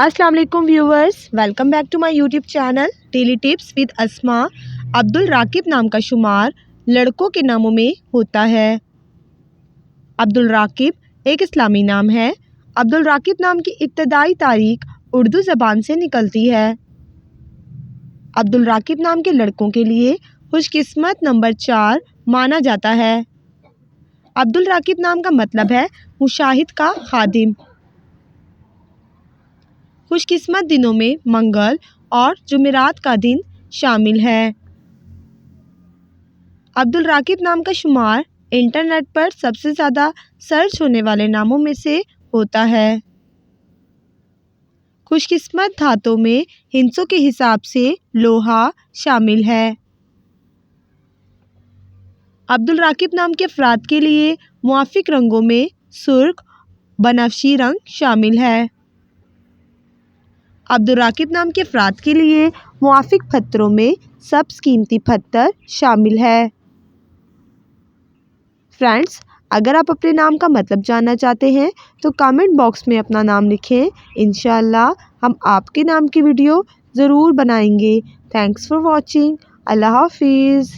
अस्सलाम वालेकुम viewers, welcome back to my YouTube channel daily tips with Asma. Abdul Raqib नाम का शुमार लड़कों के नामों में होता है। अब्दुल राकिब एक इस्लामी नाम है। अब्दुल राकिब नाम की इब्तदाई तारीख उर्दू ज़बान से निकलती है। अब्दुल राकिब नाम के लड़कों के लिए खुशकिस्मत नंबर 4 माना जाता है। अब्दुल राकिब नाम का मतलब है मुशाहिद का खादिम। खुशकिस्मत दिनों में मंगल और जुमेरात का दिन शामिल है। अब्दुल राकिब नाम का शुमार इंटरनेट पर सबसे ज़्यादा सर्च होने वाले नामों में से होता है। खुशकिस्मत धातों में हिंसों के हिसाब से लोहा शामिल है। अब्दुल राकिब नाम के अफराद के लिए मुआफिक रंगों में सुर्ख, बनफशी रंग शामिल है। अब्दुल राकिब नाम के अफराद के लिए मुआफिक पत्थरों में सब्ज़ कीमती पत्थर शामिल है। फ्रेंड्स, अगर आप अपने नाम का मतलब जानना चाहते हैं तो कमेंट बॉक्स में अपना नाम लिखें। इंशाअल्लाह हम आपके नाम की वीडियो ज़रूर बनाएंगे। Thanks for watching. अल्लाह हाफिज़।